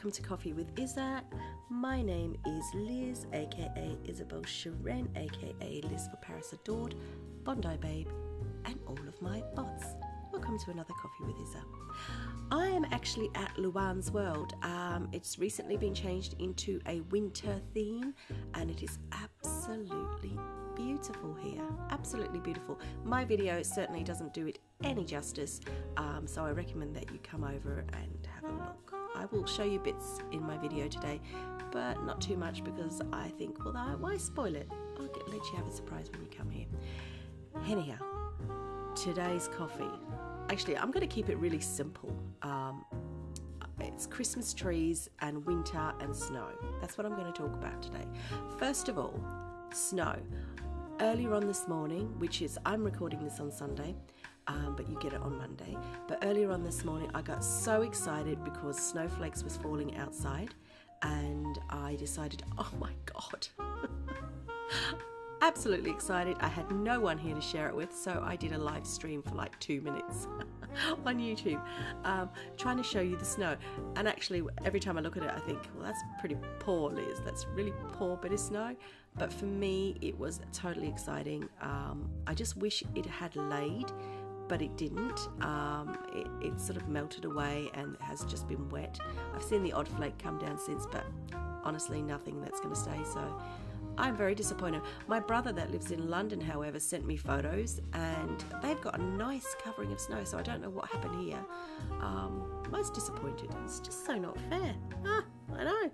welcome to Coffee with Isa. My name is Liz, aka Isabel Sharon, aka Liz for Paris Adored, Bondi Babe, and all of my bots. Welcome to another Coffee with Isa. I am actually at Luanes World. It's recently been changed into a winter theme, and it is absolutely beautiful here. Absolutely beautiful. My video certainly doesn't do it any justice, so I recommend that you come over and have a look. I will show you bits in my video today, but not too much because I think, well, why spoil it? I'll let you have a surprise when you come here. Anyhow, today's coffee. Actually, I'm going to keep it really simple. It's Christmas trees and winter and snow. That's what I'm going to talk about today. First of all, snow. Earlier on this morning, which is, I'm recording this on Sunday, but you get it on Monday. But earlier on this morning, I got so excited because snowflakes was falling outside, and I decided, oh my God. Absolutely excited. I had no one here to share it with, so I did a live stream for like 2 minutes on YouTube, trying to show you the snow. And actually, every time I look at it, I think, well, that's pretty poor, Liz. That's really poor bit of snow. But for me, it was totally exciting. I just wish it had laid, but it didn't. It sort of melted away and has just been wet. I've seen the odd flake come down since, but honestly, nothing that's going to stay. So I'm very disappointed. My brother that lives in London, however, sent me photos, and they've got a nice covering of snow, so I don't know what happened here. Most disappointed. It's just so not fair. I know.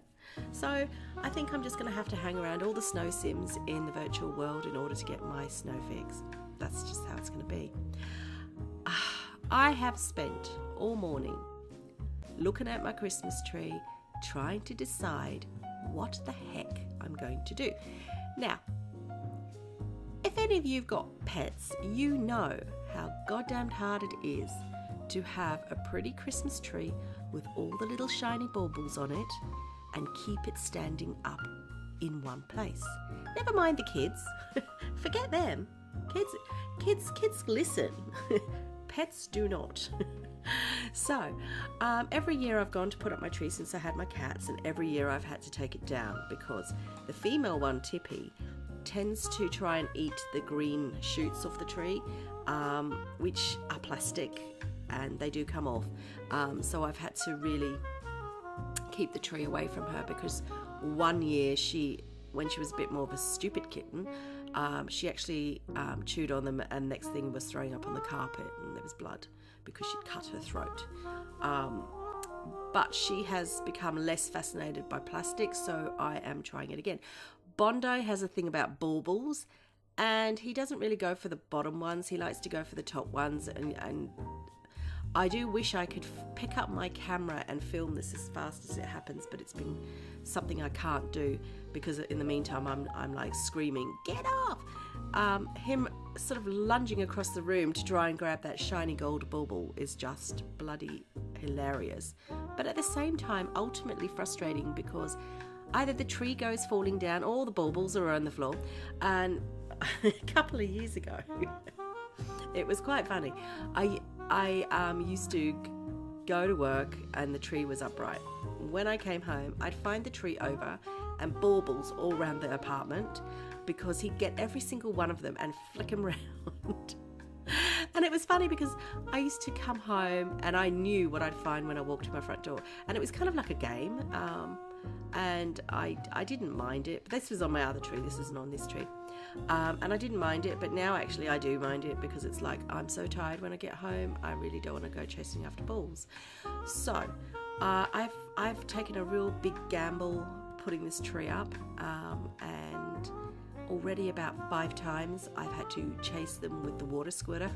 So I think I'm just going to have to hang around all the snow sims in the virtual world in order to get my snow fix. That's just how it's going to be. I have spent all morning looking at my Christmas tree, trying to decide what the heck I'm going to do. Now, if any of you've got pets, you know how goddamn hard it is to have a pretty Christmas tree with all the little shiny baubles on it and keep it standing up in one place. Never mind the kids. Forget them. Kids listen. Pets do not. So, every year I've gone to put up my tree since I had my cats, and every year I've had to take it down because the female one, Tippy, tends to try and eat the green shoots off the tree, which are plastic, and they do come off. So I've had to really keep the tree away from her because one year when she was a bit more of a stupid kitten, she actually chewed on them, and next thing was throwing up on the carpet, and there was blood because she'd cut her throat. But she has become less fascinated by plastic, so I am trying it again. Bondi has a thing about baubles, and he doesn't really go for the bottom ones. He likes to go for the top ones, and I do wish I could pick up my camera and film this as fast as it happens, but it's been something I can't do because in the meantime I'm like screaming, get off! Him sort of lunging across the room to try and grab that shiny gold bauble is just bloody hilarious. But at the same time, ultimately frustrating because either the tree goes falling down or the baubles are on the floor. And a couple of years ago, it was quite funny. I used to go to work and the tree was upright. When I came home, I'd find the tree over and baubles all around the apartment because he'd get every single one of them and flick them around. And it was funny because I used to come home and I knew what I'd find when I walked to my front door. And it was kind of like a game. And I didn't mind it. But this was on my other tree. This isn't on this tree. And I didn't mind it. But now actually I do mind it because it's like I'm so tired when I get home. I really don't want to go chasing after balls. So I've taken a real big gamble putting this tree up. And already about 5 times I've had to chase them with the water squirter.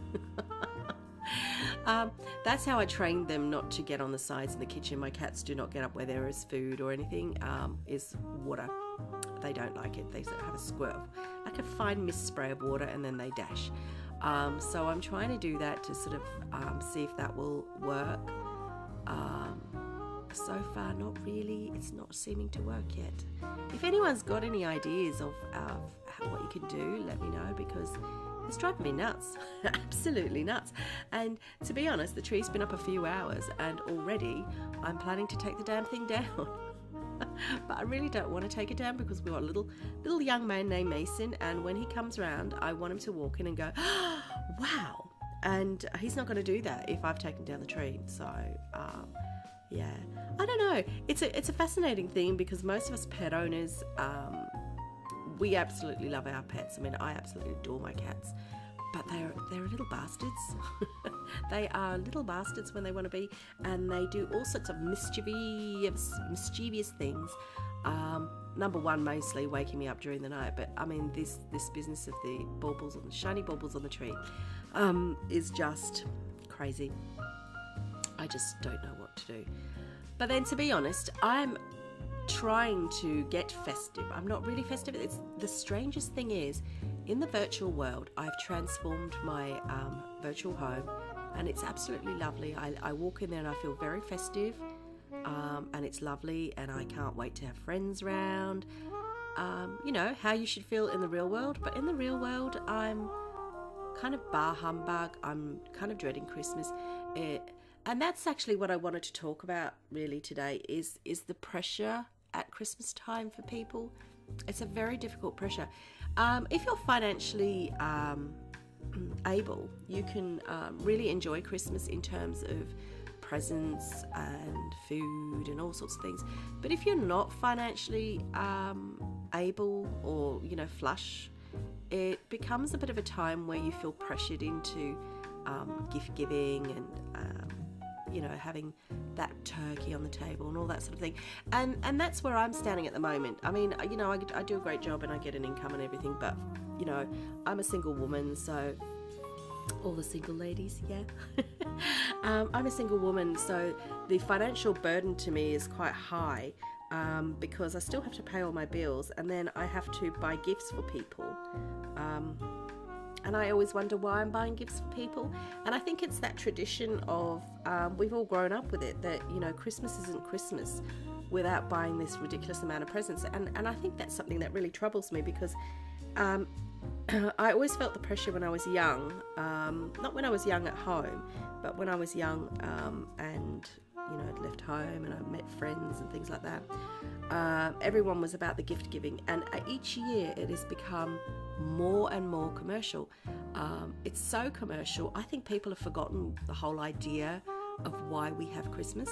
That's how I trained them not to get on the sides in the kitchen. My cats do not get up where there is food or anything, is water. They don't like it. They have a squirt, like a fine mist spray of water, and then they dash. So I'm trying to do that to sort of see if that will work. So far, not really. It's not seeming to work yet. If anyone's got any ideas of what you can do, let me know, because It's driving me nuts, absolutely nuts. And to be honest, the tree's been up a few hours and already I'm planning to take the damn thing down. But I really don't want to take it down because we've got a little young man named Mason, and when he comes around, I want him to walk in and go, oh, wow. And he's not going to do that if I've taken down the tree. So, yeah, I don't know. It's a fascinating thing because most of us pet owners, we absolutely love our pets. I mean, I absolutely adore my cats, but they're little bastards. They are little bastards when they want to be, and they do all sorts of mischievous things. Number one, mostly waking me up during the night. But I mean, this business of the baubles on the shiny baubles on the tree is just crazy. I just don't know what to do. But then, to be honest, I'm trying to get festive. I'm not really festive. It's the strangest thing is, in the virtual world, I've transformed my virtual home, and it's absolutely lovely. I walk in there and I feel very festive, and it's lovely, and I can't wait to have friends around. You know, how you should feel in the real world, but in the real world, I'm kind of bar humbug. I'm kind of dreading Christmas. And that's actually what I wanted to talk about really today is the pressure at Christmas time for people. It's a very difficult pressure. If you're financially able, you can really enjoy Christmas in terms of presents and food and all sorts of things. But if you're not financially able or, you know, flush, it becomes a bit of a time where you feel pressured into gift giving and you know, having that turkey on the table and all that sort of thing. And that's where I'm standing at the moment. I mean, you know, I do a great job and I get an income and everything, but, you know, I'm a single woman, so all the single ladies, yeah. I'm a single woman, so the financial burden to me is quite high because I still have to pay all my bills, and then I have to buy gifts for people. And I always wonder why I'm buying gifts for people. And I think it's that tradition of, we've all grown up with it, that, you know, Christmas isn't Christmas without buying this ridiculous amount of presents. And I think that's something that really troubles me because I always felt the pressure when I was young, not when I was young at home, but when I was young and, you know, I'd left home and I met friends and things like that. Everyone was about the gift giving, and each year it has become more and more commercial. It's so commercial. I think people have forgotten the whole idea of why we have Christmas.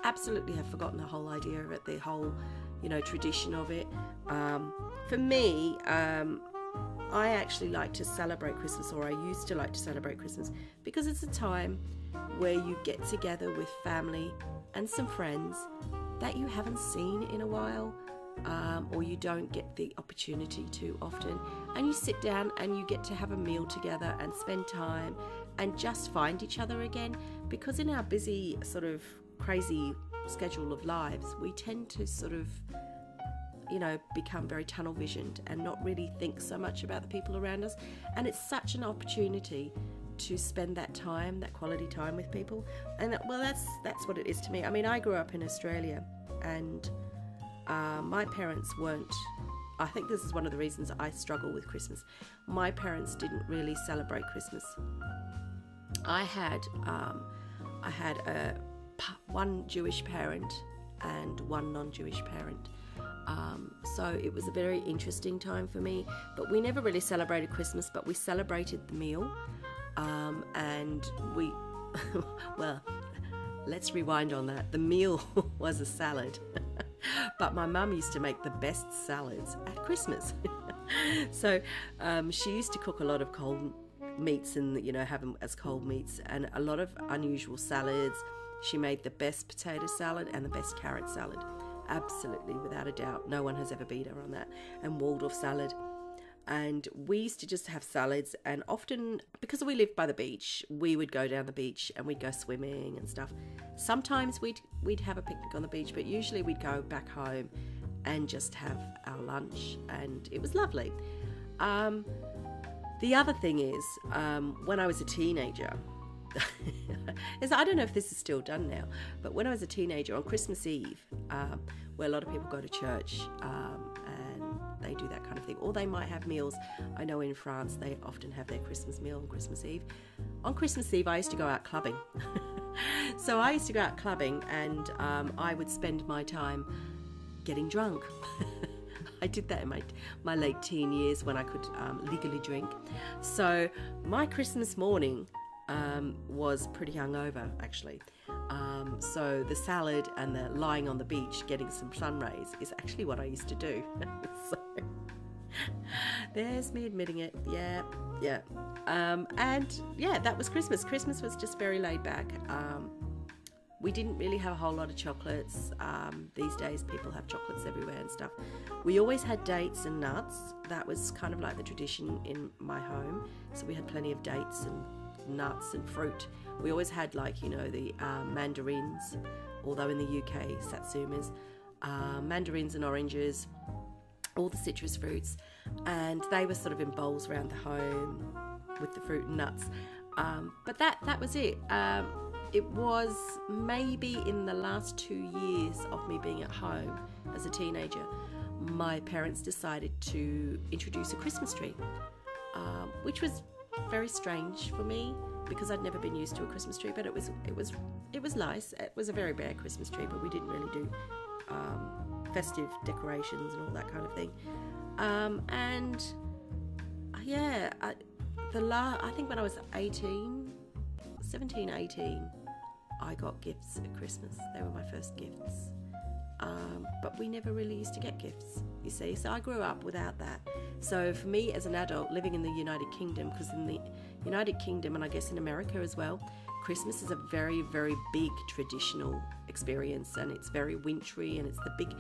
Absolutely have forgotten the whole idea of it, the whole, you know, tradition of it. For me, I actually like to celebrate Christmas, or I used to like to celebrate Christmas, because it's a time where you get together with family and some friends that you haven't seen in a while, or you don't get the opportunity to often, and you sit down and you get to have a meal together and spend time and just find each other again. Because in our busy sort of crazy schedule of lives, we tend to sort of, you know, become very tunnel visioned and not really think so much about the people around us. And it's such an opportunity to spend that time, that quality time with people. And that's what it is to me. I mean, I grew up in Australia, and my parents weren't, I think this is one of the reasons I struggle with Christmas. My parents didn't really celebrate Christmas. I had one Jewish parent and one non-Jewish parent. So it was a very interesting time for me, but we never really celebrated Christmas, but we celebrated the meal. And we, well, let's rewind on that. The meal was a salad, but my mum used to make the best salads at Christmas. So she used to cook a lot of cold meats and, you know, have them as cold meats, and a lot of unusual salads. She made the best potato salad and the best carrot salad. Absolutely, without a doubt. No one has ever beat her on that. And Waldorf salad. And we used to just have salads, and often, because we lived by the beach, we would go down the beach and we'd go swimming and stuff. Sometimes we'd have a picnic on the beach, but usually we'd go back home and just have our lunch, and it was lovely. The other thing is, when I was a teenager, I don't know if this is still done now, but when I was a teenager, on Christmas Eve, where a lot of people go to church, and they do that kind of thing. Or they might have meals. I know in France they often have their Christmas meal on Christmas Eve. On Christmas Eve I used to go out clubbing. So I used to go out clubbing, and I would spend my time getting drunk. I did that in my late teen years when I could legally drink. So my Christmas morning was pretty hungover, actually. So the salad and the lying on the beach getting some sun rays is actually what I used to do. So there's me admitting it. Yeah. And yeah, that was Christmas. Christmas was just very laid back. We didn't really have a whole lot of chocolates. These days people have chocolates everywhere and stuff. We always had dates and nuts. That was kind of like the tradition in my home. So we had plenty of dates and nuts and fruit. We always had, like, you know, the mandarins, although in the UK, satsumas, mandarins and oranges, all the citrus fruits, and they were sort of in bowls around the home with the fruit and nuts. But that was it. It was maybe in the last 2 years of me being at home as a teenager, my parents decided to introduce a Christmas tree, which was very strange for me because I'd never been used to a Christmas tree. But it was nice. It was a very bare Christmas tree, but we didn't really do festive decorations and all that kind of thing. And yeah, I think when I was 17, 18, I got gifts at Christmas. They were my first gifts. But we never really used to get gifts, you see. So I grew up without that. So for me as an adult living in the United Kingdom, because in the United Kingdom, and I guess in America as well, Christmas is a very, very big traditional experience, and it's very wintry, and it's the big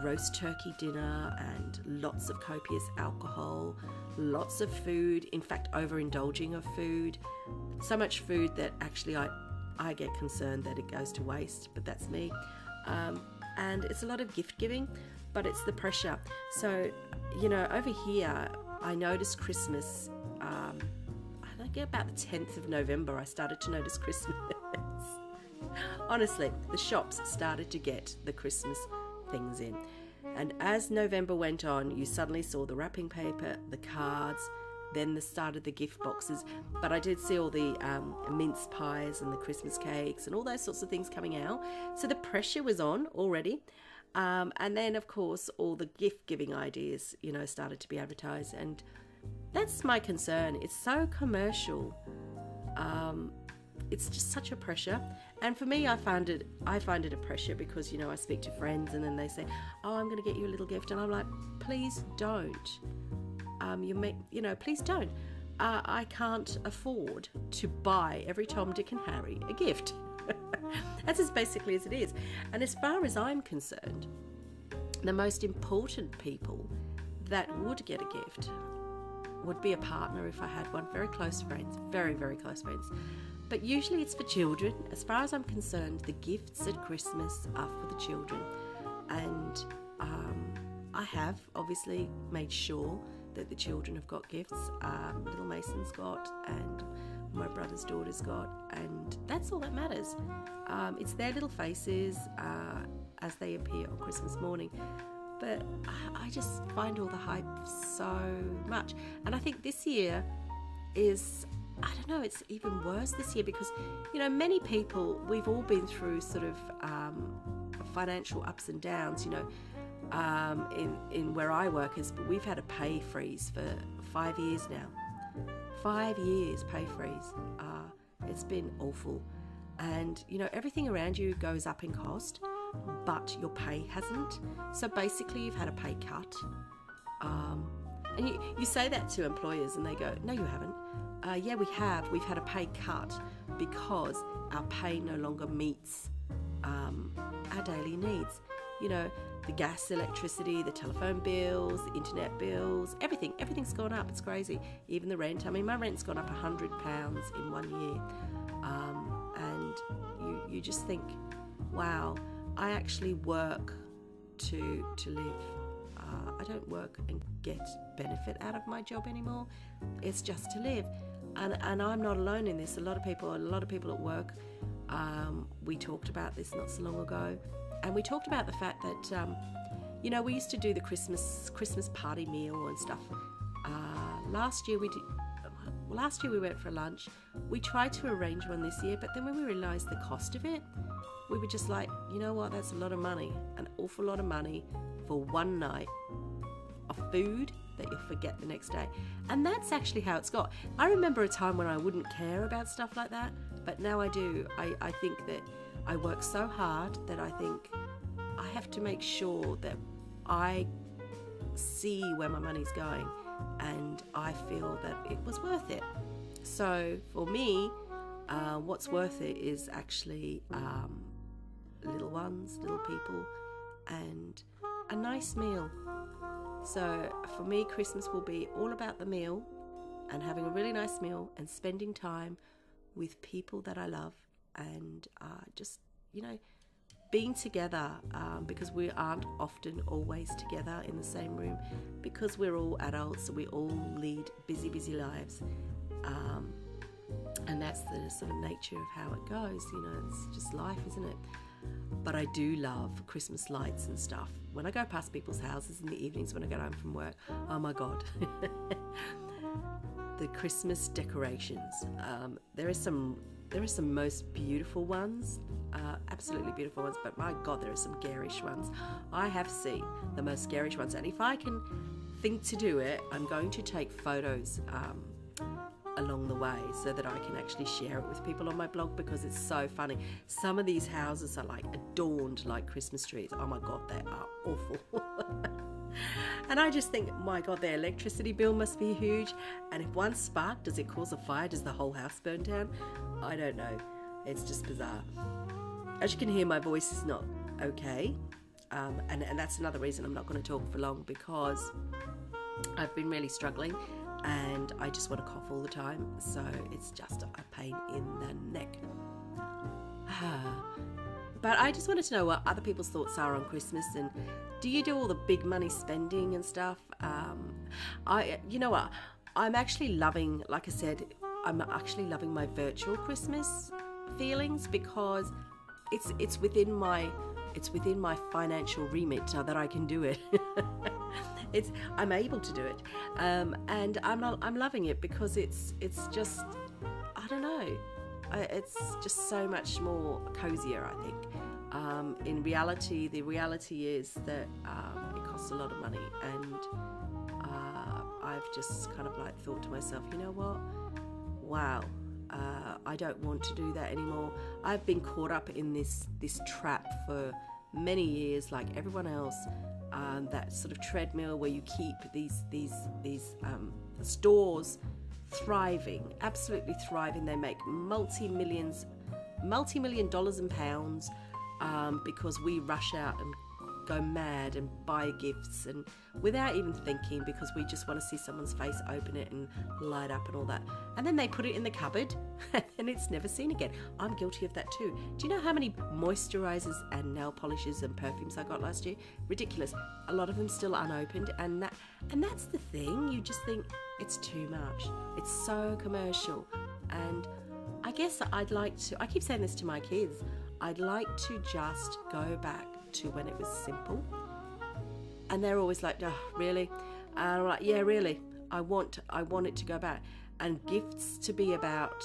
roast turkey dinner and lots of copious alcohol, lots of food, in fact overindulging of food, so much food that actually I get concerned that it goes to waste, but that's me. And it's a lot of gift giving, but it's the pressure. So, you know, over here I noticed Christmas, I think about the 10th of November I started to notice Christmas. Honestly, the shops started to get the Christmas things in. And as November went on, you suddenly saw the wrapping paper, the cards, then the start of the gift boxes. But I did see all the mince pies and the Christmas cakes and all those sorts of things coming out. So the pressure was on already. And then, of course, all the gift giving ideas, you know, started to be advertised. And that's my concern. It's so commercial. It's just such a pressure. And for me, I find it a pressure because, you know, I speak to friends and then they say, oh, I'm going to get you a little gift. And I'm like, please don't. Please don't. I can't afford to buy every Tom, Dick and Harry a gift. That's as basically as it is. And as far as I'm concerned, the most important people that would get a gift would be a partner if I had one, very close friends, very, very close friends. But usually it's for children. As far as I'm concerned, the gifts at Christmas are for the children. And I have obviously made sure that the children have got gifts. Little Mason's got, and my brother's daughter's got, and that's all that matters. It's their little faces as they appear on Christmas morning. But I just find all the hype so much. And I think this year is, I don't know, it's even worse this year because, you know, many people, we've all been through sort of financial ups and downs, you know. In where I work, we've had a pay freeze for 5 years now. 5 years pay freeze. It's been awful. And, you know, everything around you goes up in cost, but your pay hasn't. So basically you've had a pay cut. And you say that to employers and they go, no, you haven't. Yeah, we have. We've had a pay cut because our pay no longer meets our daily needs. You know, the gas, electricity, the telephone bills, the internet bills, everything's gone up. It's crazy. Even the rent. I mean, my rent's gone up £100 in 1 year. And you just think, wow, I actually work to live. I don't work and get benefit out of my job anymore. It's just to live. And I'm not alone in this. A lot of people at work, we talked about this not so long ago. And we talked about the fact that, You know, we used to do the Christmas party meal and stuff. Last year we went for lunch. We tried to arrange one this year, but then when we realised the cost of it, we were just like, you know what, that's a lot of money, an awful lot of money for one night of food that you'll forget the next day. And that's actually how it's got. I remember a time when I wouldn't care about stuff like that, but now I do. I think that I work so hard that I think I have to make sure that I see where my money's going, and I feel that it was worth it. So for me, what's worth it is actually little ones, little people, and a nice meal. So for me, Christmas will be all about the meal and having a really nice meal and spending time with people that I love, and just, you know, being together, because we aren't often always together in the same room, because we're all adults, so we all lead busy lives, and that's the sort of nature of how it goes. You know, it's just life, isn't it? But I do love Christmas lights and stuff. When I go past people's houses in the evenings when I get home from work, oh my God. The Christmas decorations. There are some most beautiful ones, absolutely beautiful ones, but my God, there are some garish ones. I have seen the most garish ones, and if I can think to do it, I'm going to take photos along the way so that I can actually share it with people on my blog, because it's so funny. Some of these houses are like adorned like Christmas trees. Oh my God, they are awful. And I just think, my God, their electricity bill must be huge. And if one spark, does it cause a fire? Does the whole house burn down? I don't know. It's just bizarre. As you can hear, my voice is not okay. And that's another reason I'm not going to talk for long, because I've been really struggling and I just want to cough all the time. So it's just a pain in the neck. But I just wanted to know what other people's thoughts are on Christmas, and do you do all the big money spending and stuff? You know what? I'm actually loving, like I said, I'm actually loving my virtual Christmas feelings, because it's within my financial remit that I can do it. I'm able to do it, and I'm loving it, because it's just, I don't know. It's just so much more cozier, I think. In reality, the reality is that it costs a lot of money, and I've just kind of like thought to myself, you know what? Wow, I don't want to do that anymore. I've been caught up in this trap for many years, like everyone else. That sort of treadmill where you keep these stores thriving, absolutely thriving. They make multi-million dollars and pounds, because we rush out and go mad and buy gifts, and without even thinking, because we just want to see someone's face, open it and light up and all that, and then they put it in the cupboard and it's never seen again. I'm guilty of that too. Do you know how many moisturizers and nail polishes and perfumes I got last year? Ridiculous. A lot of them still unopened, and that's the thing. You just think it's too much. It's so commercial, and I guess I keep saying this to my kids, I'd like to just go back to when it was simple. And they're always like, oh, really? And I'm like, yeah, really. I want it to go back. And gifts to be about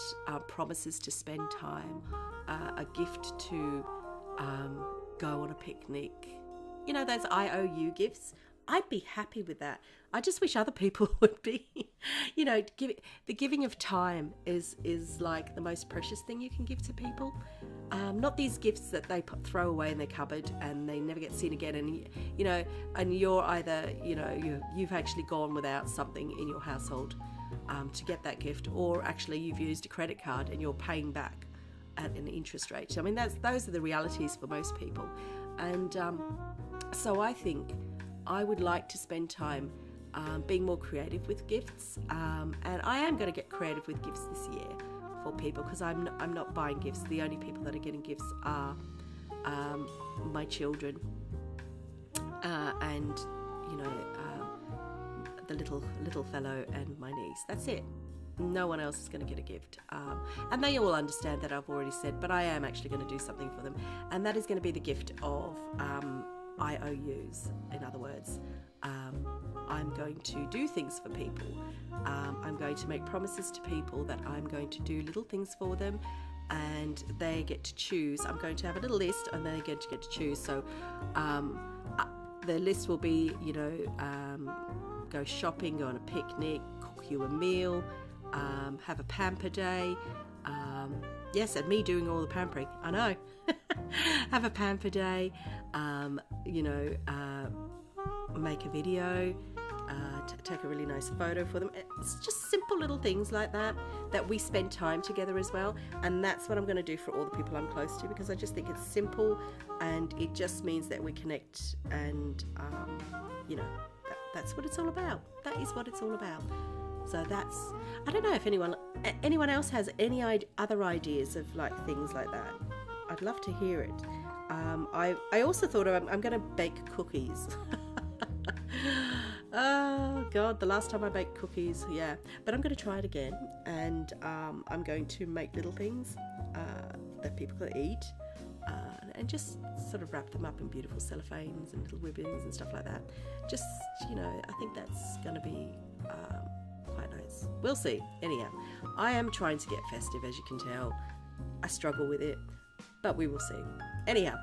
promises to spend time, a gift to go on a picnic. You know, those IOU gifts. I'd be happy with that. I just wish other people would be. You know, the giving of time is like the most precious thing you can give to people. Not these gifts that they throw away in their cupboard and they never get seen again. And you know, and you're either, you know, you've actually gone without something in your household to get that gift, or actually you've used a credit card and you're paying back at an interest rate. I mean, those are the realities for most people. And so I think I would like to spend time being more creative with gifts, and I am going to get creative with gifts this year for people, because I'm not buying gifts. The only people that are getting gifts are my children and you know, the little fellow and my niece. That's it. No one else is going to get a gift, and they all understand that. I've already said, but I am actually going to do something for them, and that is going to be the gift of IOUs. In other words, I'm going to do things for people. I'm going to make promises to people that I'm going to do little things for them, and they get to choose. I'm going to have a little list, and they get to choose. So the list will be, you know, go shopping, go on a picnic, cook you a meal, have a pamper day. Yes, and me doing all the pampering, I know. Have a pamper day, you know, make a video, take a really nice photo for them. It's just simple little things like that we spend time together as well. And that's what I'm going to do for all the people I'm close to, because I just think it's simple, and it just means that we connect, and you know, that's what it's all about. That is what it's all about. So that's, I don't know if anyone else has any other ideas of like things like that. I'd love to hear it. I also thought I'm going to bake cookies. Oh God, the last time I baked cookies, yeah. But I'm going to try it again, and I'm going to make little things that people can eat, and just sort of wrap them up in beautiful cellophanes and little ribbons and stuff like that. Just, you know, I think that's going to be quite nice. We'll see. Anyhow, I am trying to get festive, as you can tell. I struggle with it, but we will see. Anyhow,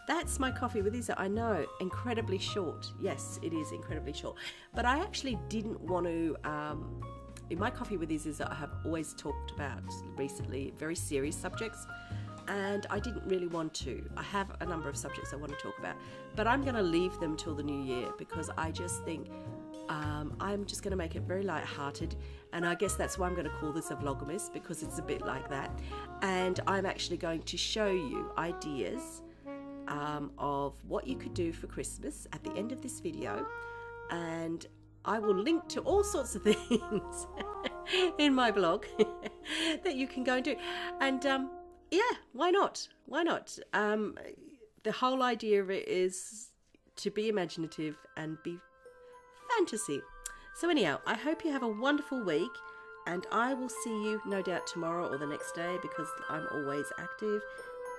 that's my coffee with Isa. I know, incredibly short. Yes, it is incredibly short. But I actually didn't want to, in my coffee with Isa, I have always talked about recently very serious subjects, and I didn't really want to. I have a number of subjects I want to talk about, but I'm going to leave them till the new year, because I just think I'm just going to make it very light-hearted, and I guess that's why I'm going to call this a Vlogmas, because it's a bit like that. And I'm actually going to show you ideas of what you could do for Christmas at the end of this video, and I will link to all sorts of things in my blog that you can go and do. And yeah, why not? The whole idea of it is to be imaginative and be fantasy. So anyhow, I hope you have a wonderful week, and I will see you no doubt tomorrow or the next day, because I'm always active.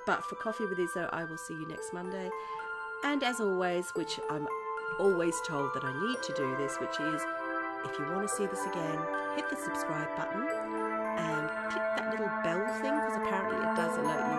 But for Coffee with Isa, I will see you next Monday. And as always, which I'm always told that I need to do this, which is, if you want to see this again, hit the subscribe button and click that little bell thing, because apparently it does alert you